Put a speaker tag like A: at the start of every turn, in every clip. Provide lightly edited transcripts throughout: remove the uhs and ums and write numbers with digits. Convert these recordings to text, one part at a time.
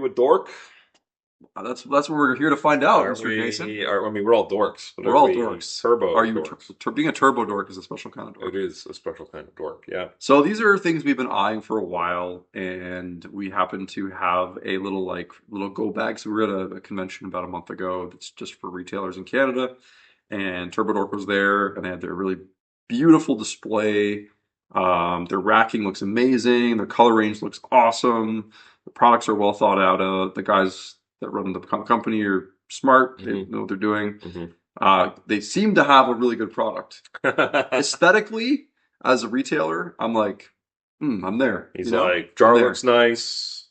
A: with Dork?
B: That's what we're here to find out,
A: Are
B: Mr.
A: we?
B: Jason.
A: I mean, we're all dorks, but
B: We're
A: are
B: all
A: we
B: dorks.
A: turbo
B: Are you
A: dorks?
B: being a turbo dork is a special kind of
A: It
B: dork.
A: is a special kind of dork. Yeah.
B: So these are things we've been eyeing for a while, and we happen to have a little go bag. So we were at a convention about a month ago that's just for retailers in Canada, and Turbodork was there, and they had their really beautiful display. Their racking looks amazing. Their color range looks awesome. The products are well thought out. The guys that run the company are smart. They know what they're doing. They seem to have a really good product. Aesthetically, as a retailer, I'm like, I'm there.
A: He's like, jar looks nice.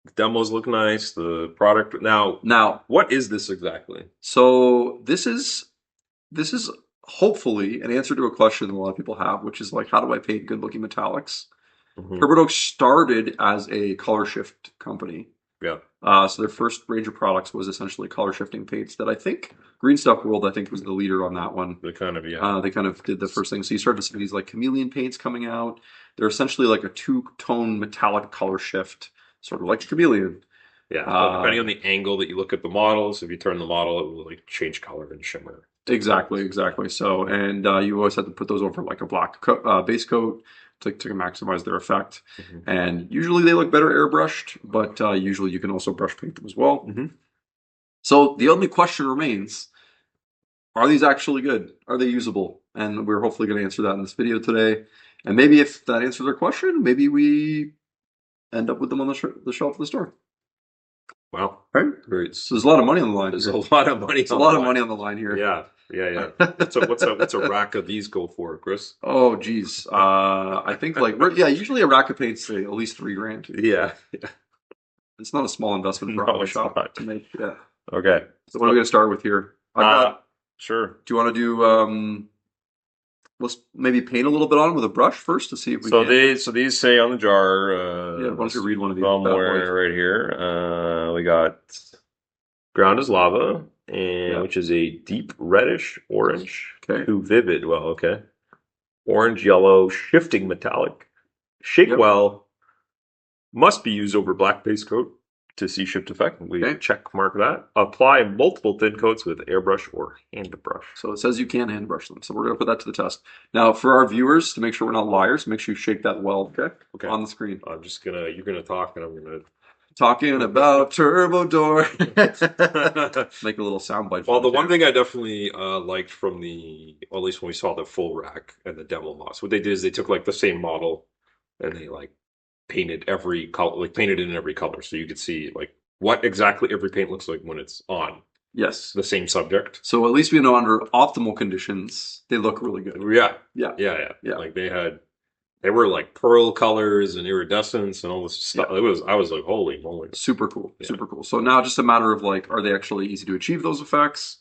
A: The demos look nice. The product now, what is this exactly?
B: So this is hopefully an answer to a question that a lot of people have, which is like, how do I paint good looking metallics? Turbodork started as a color shift company.
A: Yeah.
B: So their first range of products was essentially color shifting paints that I think Green Stuff World, I think, was the leader on that one.
A: They kind of
B: did the first thing. So you started to see these like chameleon paints coming out. They're essentially like a two-tone metallic color shift, sort of like chameleon.
A: Yeah, but depending on the angle that you look at the models, if you turn the model, it will like change color and shimmer.
B: Exactly. So, and you always had to put those over like a black base coat to maximize their effect. And usually they look better airbrushed, but usually you can also brush paint them as well. So the only question remains, are these actually good? Are they usable? And we're hopefully going to answer that in this video today. And maybe if that answers our question, maybe we end up with them on the shelf of the store.
A: Wow.
B: Right?
A: Great.
B: So there's a lot of money on the line.
A: There's a lot of money.
B: There's a lot of money on the line here.
A: Yeah. What's a rack of these go for, Chris?
B: Oh, geez. I think usually a rack of paint's at least $3,000.
A: Yeah.
B: It's not a small investment for a shop to make. Yeah.
A: Okay.
B: So what are we going to start with here?
A: Sure.
B: Do you want to do? Let's maybe paint a little bit on it with a brush first to see if we can.
A: These say on the jar.
B: Why don't you read one of these?
A: Somewhere right here. We got ground is lava, which is a deep reddish orange to vivid. Well, okay. Orange, yellow, shifting metallic. Shake well. Must be used over black base coat to see shift effect. We check mark that. Apply multiple thin coats with airbrush or hand brush.
B: So it says you can hand brush them. So we're going to put that to the test. Now, for our viewers, to make sure we're not liars, make sure you shake that well, okay? On the screen.
A: You're gonna talk and I'm gonna
B: talking about Turbodork. Make a little soundbite.
A: Well, the one thing I definitely liked from at least when we saw the full rack and the demo moss, what they did is they took like the same model and they like painted every color, like painted it in every color, so you could see like what exactly every paint looks like when it's on.
B: Yes,
A: the same subject.
B: So at least we know under optimal conditions they look really good.
A: Yeah. Like they were like pearl colors and iridescence and all this stuff. I was like, holy moly,
B: super cool. So now just a matter of like, are they actually easy to achieve those effects?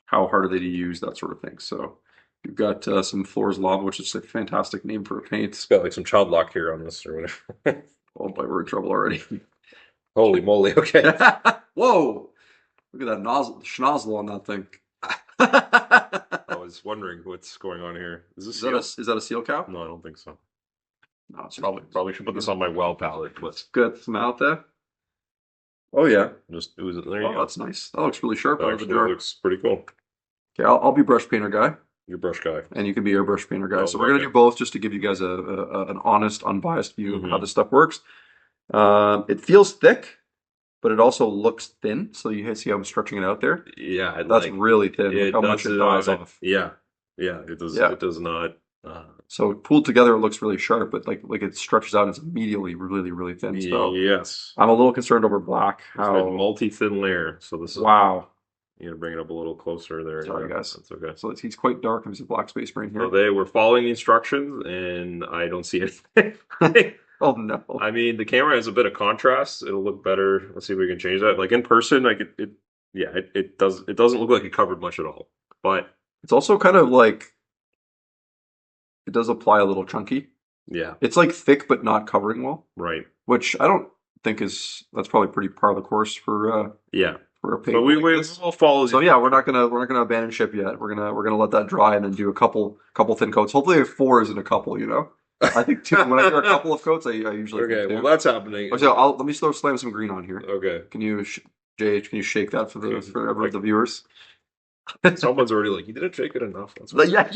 B: How hard are they to use? That sort of thing. So you've got some Floors Lava, which is a fantastic name for a paint.
A: It's got like some child lock here on this or whatever.
B: Oh boy, we're in trouble already.
A: Holy moly, okay.
B: Whoa! Look at that schnozzle on that thing.
A: I was wondering what's going on here. Is
B: that a seal cap?
A: No, I don't think so.
B: No, it's
A: probably should put this on my well palette. But
B: good some out there. Oh yeah.
A: There you go.
B: That's nice. That looks really sharp out of the
A: jar. Looks pretty cool.
B: Okay, I'll be brush painter guy.
A: You're brush guy.
B: And you can be airbrush painter guy. So we're going to do both just to give you guys an honest, unbiased view of how this stuff works. It feels thick, but it also looks thin. So you see how I'm stretching it out there?
A: Yeah.
B: That's really thin. Look how much it dies off.
A: Yeah. It does. Yeah. It does not.
B: So pulled together, it looks really sharp, but like it stretches out and it's immediately really, really thin. So
A: yes.
B: I'm a little concerned over black.
A: How multi-thin layer. So this is You gotta bring it up a little closer there.
B: Sorry, guys.
A: That's okay.
B: So he's quite dark. There's a black space right here.
A: So they were following the instructions, and I don't see anything.
B: Oh no!
A: I mean, the camera has a bit of contrast. It'll look better. Let's see if we can change that. Like in person, like it doesn't look like it covered much at all. But
B: it's also kind of like it does apply a little chunky.
A: Yeah,
B: it's like thick but not covering well.
A: Right.
B: Which I don't think that's probably pretty par of the course for for a paint.
A: But we'll follow.
B: So yeah, we're not gonna abandon ship yet. We're gonna let that dry and then do a couple thin coats. Hopefully 4 isn't a couple, you know. I think two. When I do a couple of coats, I usually do
A: Okay, well
B: two.
A: that's happening.
B: Okay, let me slam some green on here.
A: Okay.
B: Can you, Jay? Can you shake that for
A: Like,
B: the viewers?
A: someone's already like, you didn't shake it enough. That's
B: But yeah,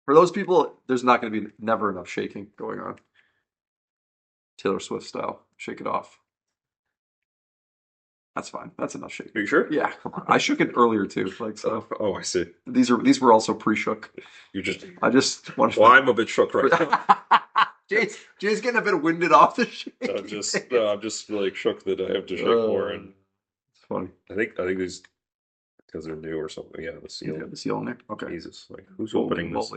B: for those people, there's not going to be never enough shaking going on. Taylor Swift style, shake it off. That's fine. That's enough shaking.
A: Are you sure?
B: Yeah, come on. I shook it earlier too. Like so.
A: Oh, I see.
B: These were also pre-shook.
A: You just.
B: I just wanted.
A: Well, I'm a bit shook right now.
B: Jay's getting a bit winded off the shake.
A: I'm just like shook that I have to shake more, and
B: it's funny.
A: I think these because they're new or something. Yeah, the seal.
B: Yeah, the seal in there. Okay.
A: Jesus, like who's opening this?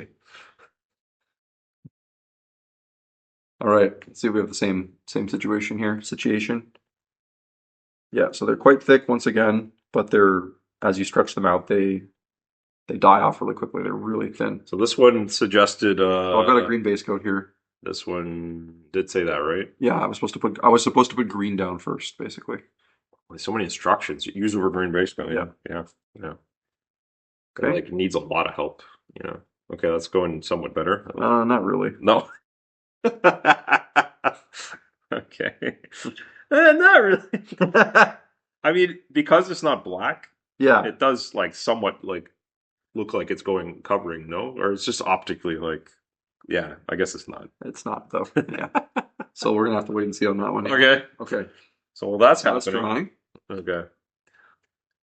B: All right. Let's see if we have the same situation here. Yeah, so they're quite thick once again, but they're as you stretch them out, they die off really quickly. They're really thin.
A: So this one suggested.
B: So I've got a green base coat here.
A: This one did say that, right?
B: Yeah, I was supposed to put green down first, basically.
A: Like so many instructions. Use over green base coat. Yeah. Okay. Like needs a lot of help. Okay, that's going somewhat better.
B: Not really.
A: No. Okay. Not really. I mean, because it's not black.
B: Yeah.
A: It does like somewhat like look like it's going covering, no? Or it's just optically like, yeah, I guess it's not.
B: It's not though. Yeah. So we're gonna have to wait and see on that one.
A: Okay.
B: Okay.
A: So that's happening.
B: That's drying.
A: Okay.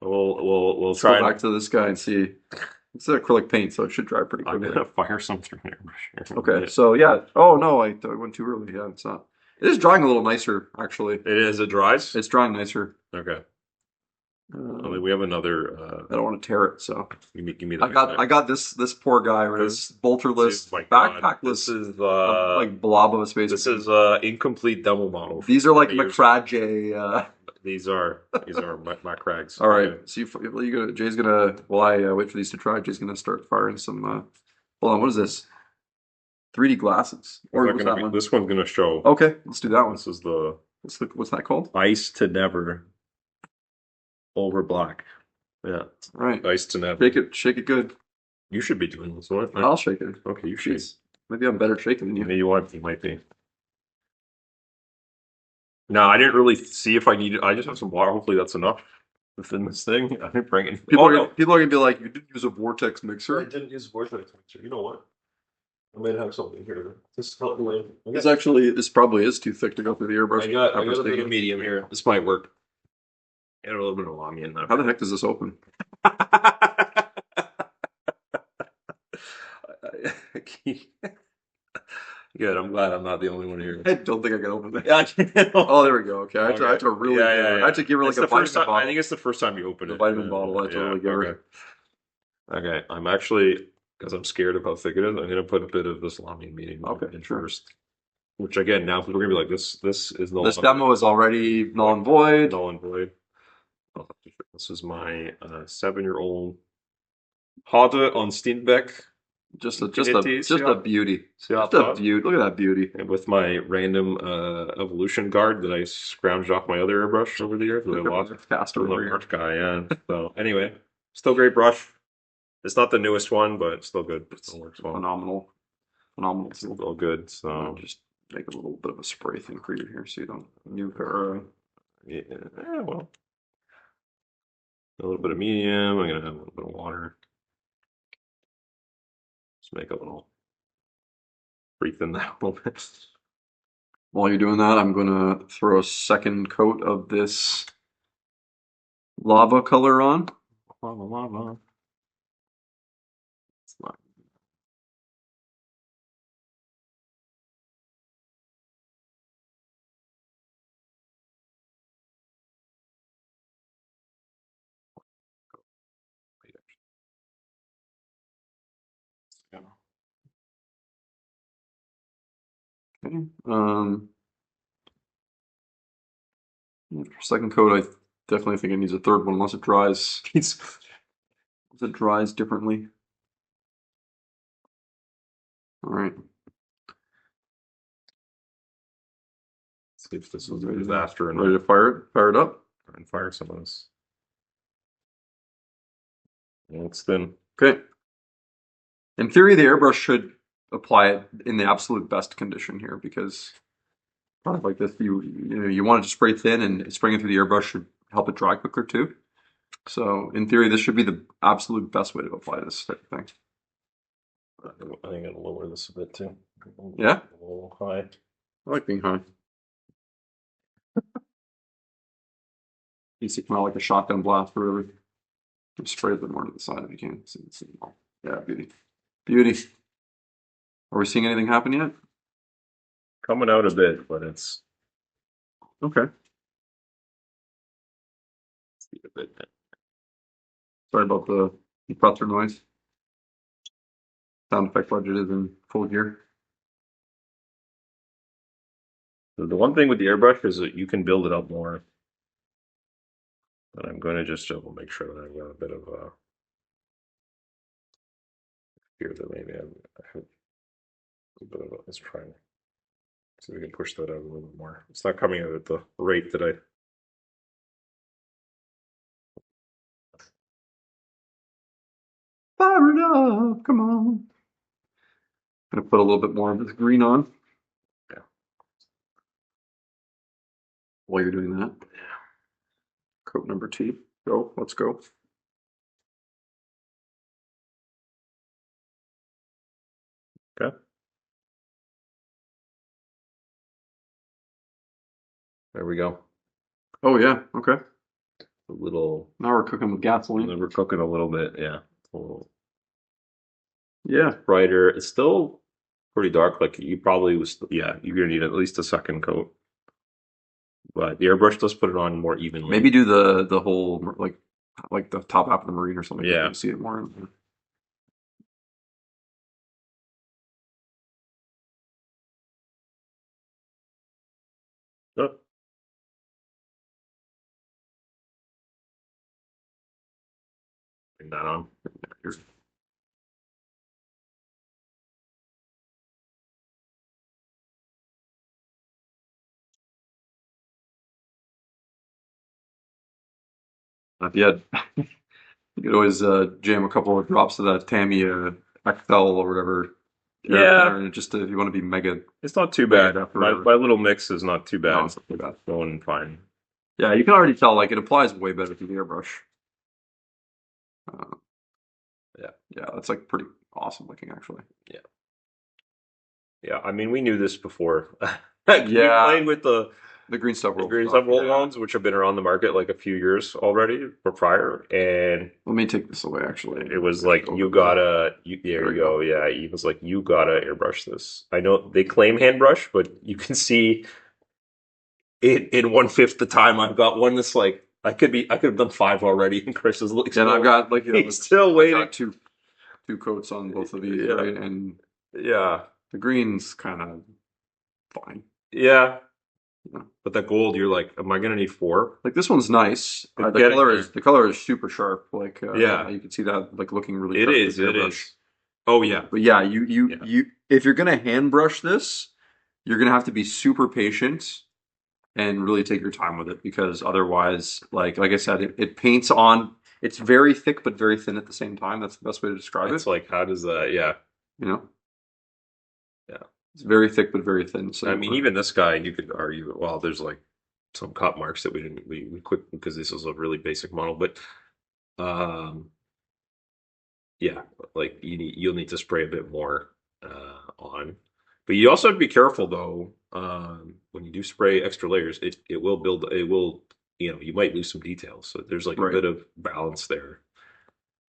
A: We'll
B: try. Go back to this guy and see. It's acrylic paint, so it should dry pretty quickly.
A: I'm gonna fire some through Airbrush.
B: Okay. So yeah. Oh no, I went too early. Yeah, it's not. It is drying a little nicer, actually.
A: It is. It dries.
B: It's drying nicer.
A: Okay. I mean, we have another.
B: I don't want to tear it, so
A: give me that.
B: I got this poor guy with his bolterless, backpackless.
A: This is
B: like blob of a space.
A: This is incomplete demo model.
B: These are like McCraj.
A: These are my crags.
B: All right, so Jay's gonna. While I wait for these to dry, Jay's gonna start firing some. Hold on, what is this? 3D glasses. Or what's that one?
A: This one's gonna show.
B: Okay, let's do that one.
A: This is the
B: what's that called?
A: Ice to Never. Over black. Yeah.
B: All right.
A: Ice to Never.
B: Shake it good.
A: You should be doing this one.
B: I'll shake it.
A: Okay, you should.
B: Maybe I'm better shaking than you.
A: Maybe you might be. No, I didn't really see if I needed. I just have some water. Hopefully that's enough within this thing. I didn't bring it.
B: People are gonna be like, "You didn't use a vortex mixer."
A: I didn't use a vortex mixer. You know what? I might have something here. This probably.
B: This probably is too thick to go through the airbrush.
A: I got a bit of medium here. This might work. Add a little bit of lami in there.
B: How the heck does this open?
A: Good. I'm glad I'm not the only one here.
B: I don't think I can open it. Oh, there we go. Okay, I had to really. I had to give her like a vitamin bottle.
A: I think it's the first time you open it.
B: The vitamin bottle. I totally give her.
A: Okay, I'm actually because I'm scared of how thick it is. I'm going to put a bit of this lami medium in first. Which again, now we're going to be like this. This is no.
B: This demo is already null and void.
A: Null and void. This is my 7-year-old Hade on Steenbeck.
B: Just a beauty. Just a beauty. Look at that beauty.
A: And with my random evolution guard that I scrounged off my other airbrush over the years. That I lost.
B: Faster
A: Art guy, yeah. So anyway, still great brush. It's not the newest one, but it's still good. It still works well.
B: Phenomenal.
A: It's all good. So
B: just make a little bit of a spray thing for you here, so you don't nuke her.
A: Yeah. Well. A little bit of medium. I'm gonna have a little bit of water. Just make a little breathe in that a little bit.
B: While you're doing that, I'm gonna throw a second coat of this lava color on.
A: Lava. It's not.
B: Okay. For second coat, I definitely think it needs a third one unless it dries. It dries differently. All right.
A: Let's see if this was a disaster.
B: Ready to fire it? Fire it up.
A: And fire some of this. It's thin.
B: Okay. In theory, the airbrush should apply it in the absolute best condition here because product like this, you want it to spray thin, and spraying it through the airbrush should help it dry quicker too. So in theory, this should be the absolute best way to apply this type of thing.
A: I think I'm gonna lower this a bit too.
B: Yeah,
A: A little high.
B: I like being high. You see, kind of like a shotgun blast or whatever. Just spray a bit more to the side if you can. See them all. Yeah, beauty, beauty. Are we seeing anything happen yet?
A: Coming out a bit, but it's
B: Okay.
A: a bit.
B: Sorry about the compressor noise. Sound effect budget is in full gear.
A: The one thing with the airbrush is that you can build it up more. But I'm going to just double make sure that I've got a bit of here that maybe I have a bit of a, let's try and see if we can push that out a little bit more. It's not coming out at the rate that I.
B: Fire it up! Come on. Gonna put a little bit more of this green on.
A: Yeah.
B: While you're doing that, coat number 2. Go. Let's go.
A: Okay. There we go.
B: Oh yeah. Okay.
A: A little.
B: Now we're cooking with gasoline.
A: We're cooking a little bit. Yeah. A little
B: Yeah.
A: brighter. It's still pretty dark. Like you probably was. Yeah. You're gonna need at least a second coat. But the airbrush does put it on more evenly.
B: Maybe do the whole like the top half of the marine or something.
A: Yeah.
B: You can see it more.
A: Oh. Bring that on. Here's
B: Not yet. You could always jam a couple of drops of that Tamiya XL or whatever.
A: Yeah.
B: And just if you want to be mega.
A: It's not too bad.
B: After
A: My little mix is not too bad.
B: No, it's not too bad.
A: Going fine.
B: Yeah, you can already tell like it applies way better through the airbrush. Yeah, that's like pretty awesome looking actually.
A: Yeah, I mean, we knew this before.
B: Yeah.
A: Playing with the
B: green stuff
A: roll-ons, which have been around the market like a few years already or prior, and
B: Let me take this away actually.
A: it was like there you go. Yeah, he was like, you gotta airbrush this. I know they claim hand brush, but you can see it in 1/5 the time. I've got one that's like I could have done 5 already, and Chris is like,
B: And I've got like
A: he's still waiting.
B: I've got two coats on both of these,
A: Yeah.
B: right? And
A: Yeah,
B: the green's kind of fine.
A: yeah.
B: Yeah.
A: But that gold, you're like, am I gonna need 4?
B: Like this one's nice.
A: But
B: The color is super sharp. Like
A: Yeah.
B: you can see that like looking really.
A: It
B: sharp
A: is.
B: with the
A: It
B: airbrush.
A: is. Oh yeah.
B: But yeah,
A: Yeah.
B: you if you're gonna hand brush this, you're gonna have to be super patient and really take your time with it because otherwise, like I said, it paints on. It's very thick but very thin at the same time. That's the best way to describe
A: It's
B: it.
A: like, how does that? Yeah.
B: You know?
A: Yeah.
B: It's very thick but very thin. So
A: I mean, even this guy, you could argue, well, there's like some cut marks that we quit because this is a really basic model, but um, yeah, like you'll need to spray a bit more on, but you also have to be careful though. When you do spray extra layers, it will build. It will, you might lose some details. So there's like a bit of balance there.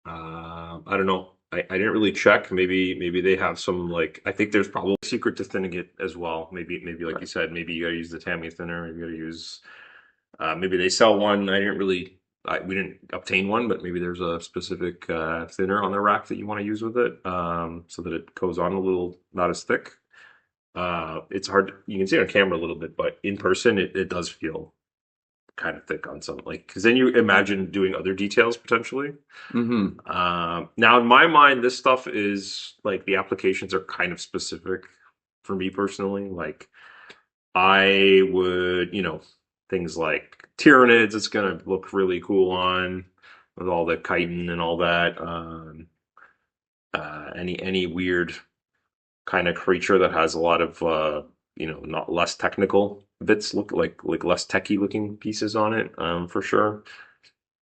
A: I don't know. I didn't really check. Maybe they have some like I think there's probably a secret to thinning it as well. Maybe like you said, maybe you gotta use the Tamiya thinner. Maybe you gotta use. Maybe they sell one. We didn't obtain one, but maybe there's a specific thinner on the rack that you want to use with it, so that it goes on a little not as thick. It's hard. You can see it on camera a little bit, but in person, it does feel kind of thick on some, like, because then you imagine doing other details potentially.
B: Mm-hmm.
A: Now in my mind, this stuff is like the applications are kind of specific for me personally. Like I would, things like Tyranids, it's gonna look really cool on with all the chitin and all that. Any weird kind of creature that has a lot of not less technical bits, look like less techy looking pieces on it, for sure.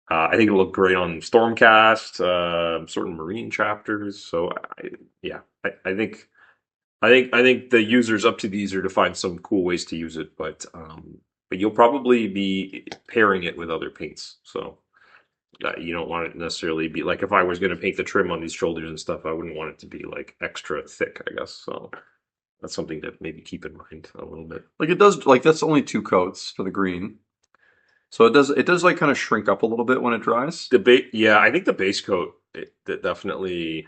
A: I think it'll look great on Stormcast, certain marine chapters. So yeah, I think the user's up to the user to find some cool ways to use it, but you'll probably be pairing it with other paints. So you don't want it to necessarily be like if I was going to paint the trim on these shoulders and stuff, I wouldn't want it to be like extra thick, I guess. So that's something to maybe keep in mind a little bit.
B: Like it does, like that's only 2 coats for the green. So it does like kind of shrink up a little bit when it dries.
A: Yeah, I think the base coat that definitely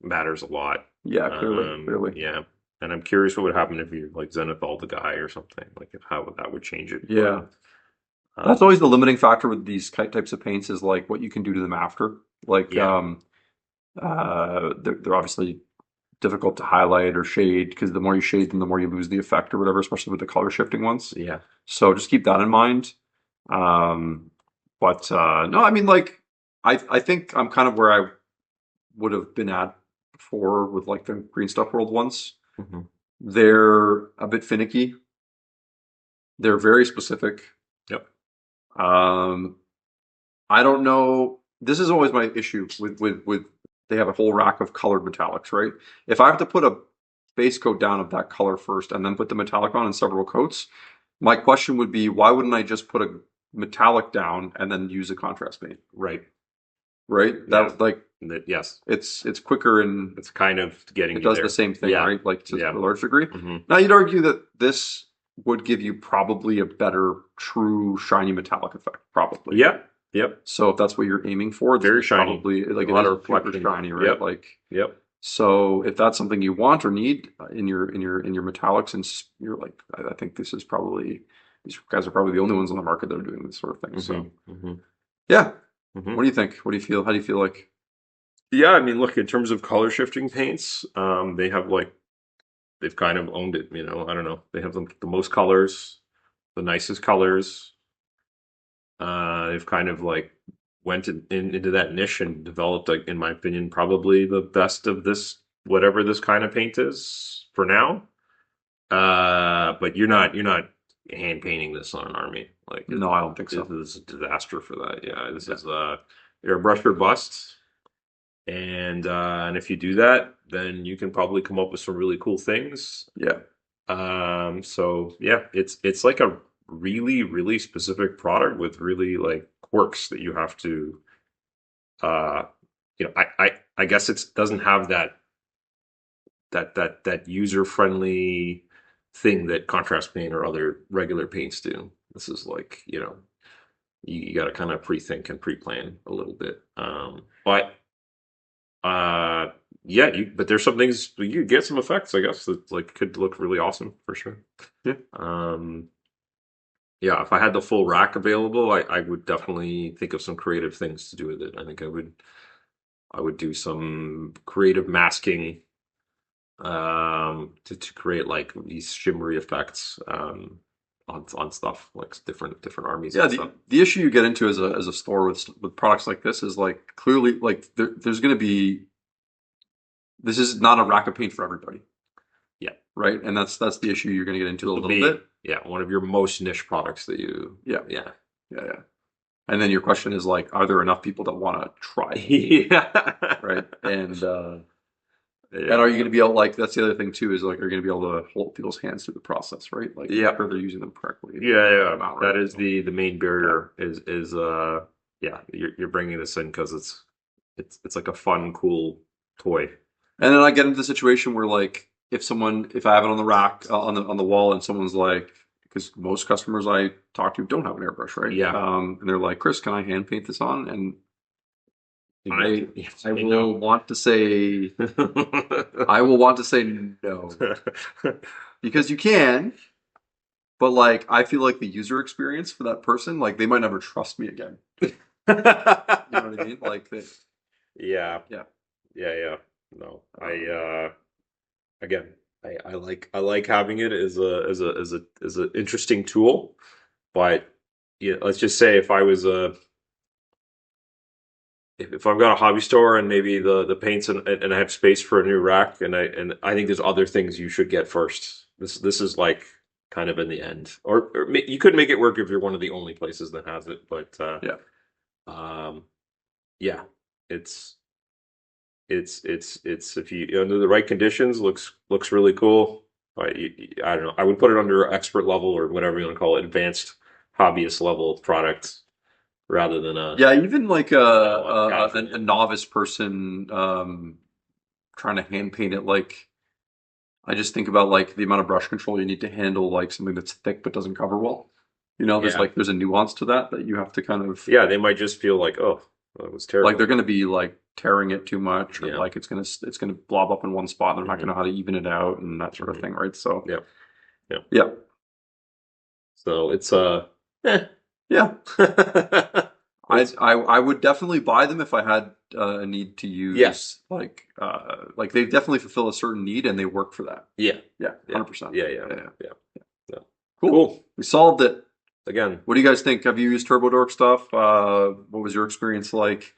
A: matters a lot.
B: Yeah, clearly.
A: Yeah, and I'm curious what would happen if you like Zenithal the guy or something. Like if how that would change it.
B: Yeah.
A: But,
B: That's always the limiting factor with these types of paints is like what you can do to them after. Like
A: yeah,
B: they're obviously difficult to highlight or shade because the more you shade them, the more you lose the effect or whatever, especially with the color shifting ones.
A: yeah,
B: So just keep that in mind. Um, but no, I mean, like, I think I'm kind of where I would have been at before with like the Green Stuff World ones.
A: hmm
B: They're a bit finicky. They're very specific.
A: yep,
B: Um, I don't know. This is always my issue with they have a whole rack of colored metallics, right? If I have to put a base coat down of that color first and then put the metallic on in several coats, my question would be, why wouldn't I just put a metallic down and then use a contrast paint?
A: right.
B: Right?
A: Yeah,
B: That like
A: yes,
B: it's quicker and
A: it's kind of getting
B: it
A: you
B: does
A: there.
B: the same thing,
A: Yeah,
B: right? Like to
A: yeah,
B: a large degree.
A: hmm
B: Now you'd argue that this would give you probably a better true shiny metallic effect, probably.
A: yeah, yep.
B: So if that's what you're aiming for, this
A: Very
B: is
A: shiny.
B: probably like
A: A
B: it
A: lot
B: is
A: of
B: super
A: reflection.
B: shiny, right?
A: Yep,
B: Like
A: yep.
B: so if that's something you want or need in your metallics, and you're like, I think this is probably these guys are probably the only ones on the market that are doing this sort of thing.
A: hmm
B: So
A: hmm
B: yeah,
A: hmm
B: what do you think? What do you feel? How do you feel like?
A: Yeah, I mean, look, in terms of color shifting paints, they have like they've kind of owned it. I don't know. They have the most colors, the nicest colors. They've kind of like went into that niche and developed, like, in my opinion, probably the best of this, whatever this kind of paint is for now. But you're not hand painting this on an army. Like
B: No, I don't think
A: this
B: so.
A: is a disaster for that. Yeah, this
B: Yeah,
A: is airbrush or bust. And if you do that, then you can probably come up with some really cool things.
B: yeah,
A: So yeah, it's like a really, really specific product with really like quirks that you have to uh I guess it doesn't have that user friendly thing that contrast paint or other regular paints do. This is like, you got to kind of pre-think and pre-plan a little bit. But uh yeah, but there's some things you get some effects, I guess, that like could look really awesome for sure.
B: yeah.
A: Um yeah, if I had the full rack available, I would definitely think of some creative things to do with it. I think I would do some creative masking to create like these shimmery effects on stuff like different armies
B: Yeah,
A: and
B: the
A: stuff.
B: the issue you get into as a store with products like this is like clearly like there's going to be this is not a rack of paint for everybody,
A: Yeah,
B: right? And that's the issue you're going to get into a
A: it'll
B: little
A: be,
B: bit.
A: yeah, one of your most niche products that
B: Yeah,
A: yeah.
B: yeah. And then your question is like, are there enough people that want to try it,
A: Yeah.
B: right? And
A: Yeah.
B: are you going to be able like that's the other thing too is like are you going to be able to hold people's hands through the process, right? Like make
A: Yeah.
B: sure they're using them correctly.
A: Yeah, yeah.
B: Amount, right?
A: That is
B: So,
A: the main
B: yeah.
A: barrier is yeah, you're bringing this in because it's like a fun, cool toy.
B: And then I get into the situation where like if I have it on the rack on the wall and someone's like because most customers I talk to don't have an airbrush, right?
A: Yeah.
B: And they're like, Chris, can I hand paint this on? And I
A: Yes,
B: I
A: I know.
B: will want to say I will want to say no because you can, but like I feel like the user experience for that person, like they might never trust me again. You know what I mean? Like they,
A: Yeah,
B: yeah.
A: yeah, yeah. No, I
B: Um,
A: again, I like having it as a interesting tool, but yeah, let's just say if I was if I've got a hobby store and maybe the paints and I have space for a new rack and I think there's other things you should get first. This is like kind of in the end, or you could make it work if you're one of the only places that has it. But
B: Yeah.
A: um, yeah, it's it's if you under the right conditions looks really cool. I don't know. I would put it under expert level or whatever you want to call it, advanced hobbyist level product rather than
B: Yeah, even like
A: casual.
B: a novice person trying to hand paint it, like I just think about like the amount of brush control you need to handle like something that's thick but doesn't cover well. You know,
A: Yeah,
B: there's a nuance to that that you have to kind of
A: yeah. They might just feel like, oh, that was
B: like
A: terrible.
B: they're going to be like tearing it too much, or
A: Yeah.
B: like it's gonna blob up in one spot and they're not going
A: Hmm.
B: to know how to even it out and that sort of thing, right? So
A: Yeah. Yeah.
B: yeah,
A: So it's
B: cool.
A: eh.
B: Yeah,
A: It's
B: I would definitely buy them if I had a need to
A: yeah.
B: use like they definitely fulfill a certain need and they work for that.
A: Yeah.
B: Yeah,
A: Yeah.
B: 100%.
A: Yeah. Yeah.
B: Yeah, yeah.
A: Yeah. Yeah.
B: Cool.
A: Cool.
B: We solved it.
A: Again,
B: What do you guys think? Have you used Turbodork stuff? What was your experience like?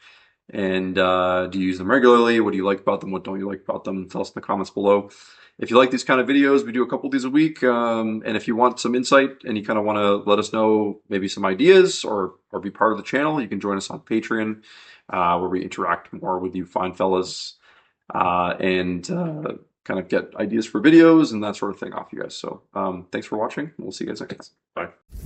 B: And do you use them regularly? What do you like about them? What don't you like about them? Tell us in the comments below. If you like these kind of videos, we do a couple of these a week. And if you want some insight and you kind of want to let us know maybe some ideas or be part of the channel, you can join us on Patreon, where we interact more with you fine fellas and kind of get ideas for videos and that sort of thing off you guys. So thanks for watching. We'll see you guys next time.
A: bye.